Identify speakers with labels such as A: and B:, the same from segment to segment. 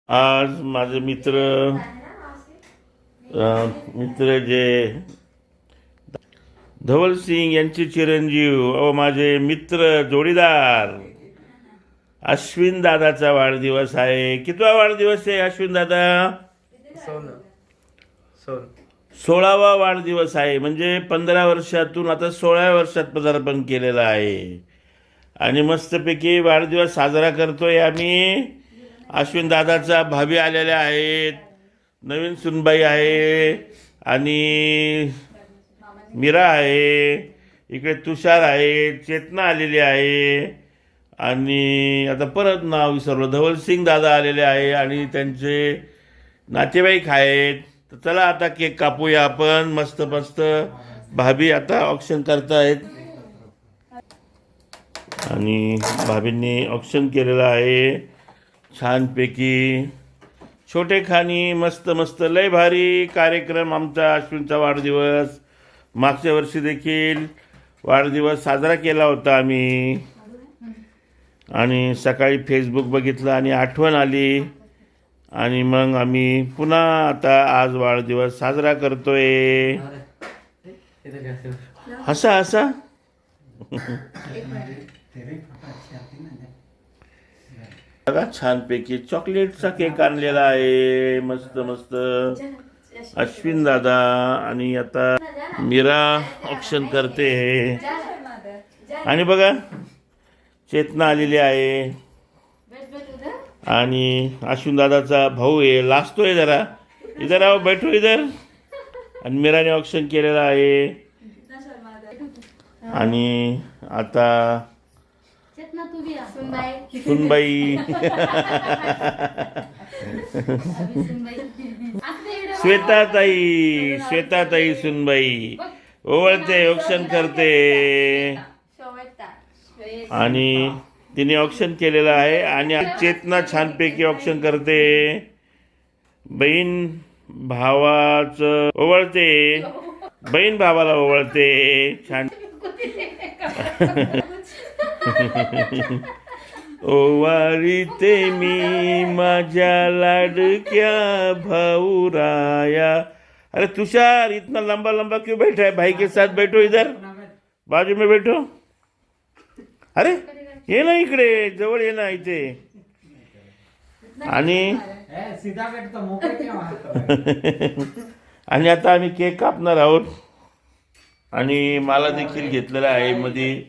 A: आज माझे मित्र जे धवल सिंग यांचे चिरंजीव व माझे मित्र जोडीदार अश्विन दादाचा वाढदिवस आहे. कितवा वाढदिवस आहे अश्विन दादा? 16वा वाढदिवस आहे. म्हणजे 15 वर्षातून आता 16व्या वर्षात पदार्पण केलेलं आहे आणि मस्तपैकी वाढदिवस साजरा करतोय आम्ही. अश्विन दादाचा भाभी आलेल्या आहेत, नवीन सुनबाई आहे आणि मीरा आहे, इकडे तुषार आहे, चेतना आलेली आहे आणि आता परत नाव विसरलो, धवल सिंग दादा आलेले आहे आणि त्यांचे नातेवाईक आहेत. तर चला आता केक कापूया आपण. मस्त मस्त भाभी आता ऑक्शन करतायत आणि भाभींनी ऑक्शन केलेलं आहे छानपैकी. छोटे खानी मस्त मस्त लय भारी कार्यक्रम आमचा अश्विनचा वाढदिवस. मागच्या वर्षी देखील वाढदिवस साजरा केला होता आम्ही आणि सकाळी फेसबुक बघितलं आणि आठवण आली आणि मग आम्ही पुन्हा आता आज वाढदिवस साजरा करतोय. हसा हसा. बघा छानपैकी चॉकलेटचा केक आणलेला आहे. मस्त मस्त अश्विन दादा आणि आता मीरा ऑप्शन करते आणि बघा चेतना आलेली आहे आणि अश्विन दादाचा भाऊ आहे, लाजतोय जरा. इधर आओ, बैठो इधर. आणि मीराने ऑप्शन केलेला आहे आणि आता सुनबाई श्वेताताई सुनबाई ओवळते, ऑप्शन करते आणि तिने ऑप्शन केलेलं आहे आणि चेतना छानपैकी ऑप्शन करते. बहीण भावाचं ओवळते, बहीण भावाला ओवळते. छान. ओवाळीते मी माझ्या लाडक्या भाऊराया. अरे तुषार, इतना लंबा लंबा क्यों बैठा है? भाई के साथ बैठो, इधर बाजू में बैठो. अरे ये ना इकडे, जवळ ये ना इथे. आणि आणि आता आम्ही केक कापणार आहोत आणि मला देखील घेतलेला आहे मध्ये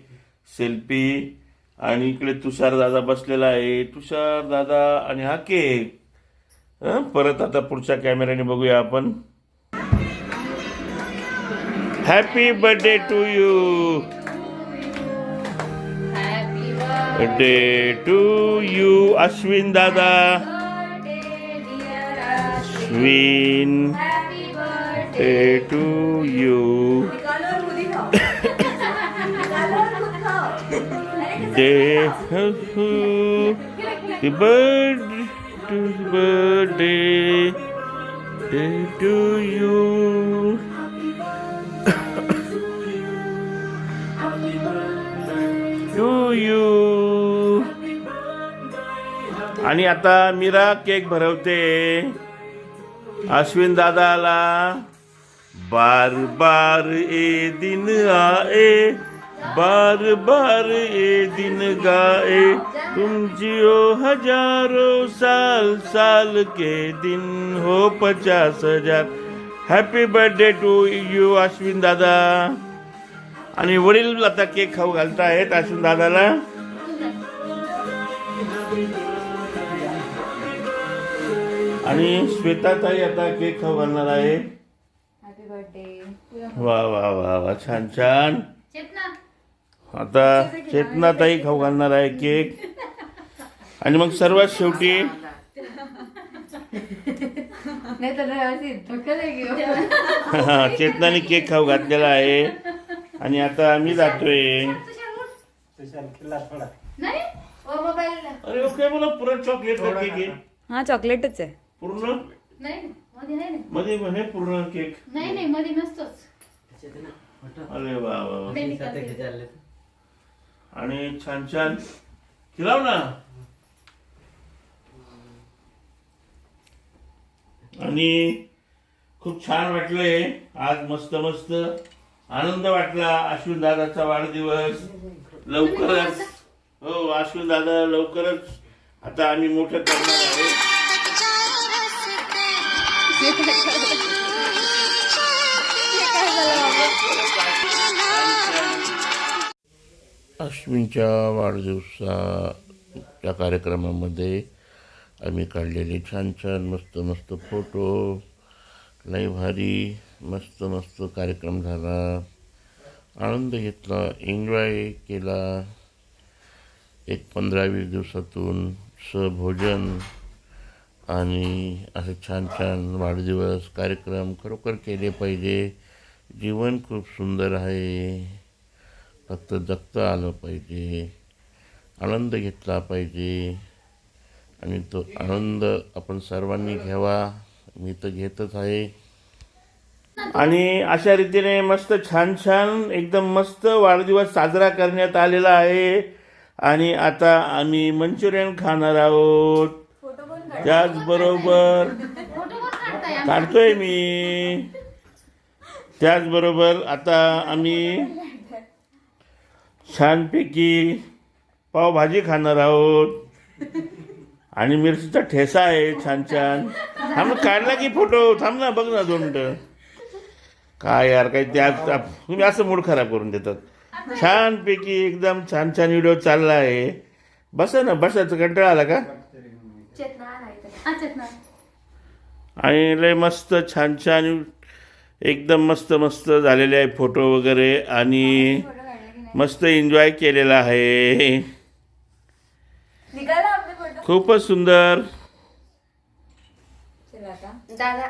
A: सेल्फी आणि इकडे तुषार दादा बसलेला आहे. तुषार दादा आणि हा केक. परत आता पुढच्या कॅमेऱ्याने बघूया आपण. Happy birthday to you. Birthday to you Ashwin दादा. Ashwin birthday to you. Happy birthday to you. To you. आणि आता मीरा केक भरवते अश्विन दादाला. बार बार ए दिन आए, बार बार ए दिन गाए, तुम जियो हजारों साल, साल के दिन हो 50,000. Happy birthday to you Ashwin दादा. आणि वडील आता केक खाऊ घालतायत अश्विन दादाला. आणि श्वेताताई आता केक खाऊ घालणार आहे. वा वा वा वा, छान छान. आता चेतनाताई खाऊ घालणार आहे केक. आणि मग सर्वात शेवटी चेतनाने केक खाऊ घातलेला आहे आणि आता आम्ही जातोय. अरे ओके, मला पुरा चॉकलेट केक आहे.
B: हा चॉकलेटच आहे
A: पूर्ण. मध्ये म्हणे पूर्ण केक
C: नाही मध्ये नसतोच.
A: अरे वा वा. आणि छान छान खिलाव ना. आणि खूप छान वाटलंय आज. मस्त मस्त आनंद वाटला. अश्विन दादाचा वाढदिवस लवकरच. हो, अश्विन दादा लवकरच आता आम्ही मोठं करणार आहे. अश्विनच्या वाढदिवसाच्या कार्यक्रमामध्ये आम्ही काढलेले छान छान मस्त मस्त फोटो. लय भारी मस्त मस्त कार्यक्रम झाला. आनंद घेतला, एन्जॉय केला. एक 15-20 दिवसातून सहभोजन आणि असे छान छान वाढदिवस कार्यक्रम खरोखर केले पाहिजे. जीवन खूप सुंदर आहे, फक्त जगता आलं पाहिजे, आनंद घेतला पाहिजे आणि तो आनंद आपण सर्वांनी घ्यावा. मी तर घेतच आहे. आणि अशा रीतीने मस्त छान छान एकदम मस्त वाढदिवस साजरा करण्यात आलेला आहे. आणि आता आम्ही मंचुरियन खाणार आहोत. त्याचबरोबर काढतोय मी. त्याचबरोबर आता आम्ही छानपैकी पावभाजी खाणार आहोत आणि मिरचीचा ठेसा आहे छान छान. थांब काढला की फोटो. थांब ना, बघ ना 2 मिनिटं. काय यार, काही त्या तुम्ही असं मूड खराब करून देतात. छानपैकी एकदम छान छान व्हिडिओ चालला आहे. बसा ना, बसायचं कंटाळा आला का? आणि लय मस्त छान छान एकदम मस्त मस्त झालेले आहे फोटो वगैरे. आणि मस्त एन्जॉय केलेला आहे. खूपच सुंदर.
B: दादा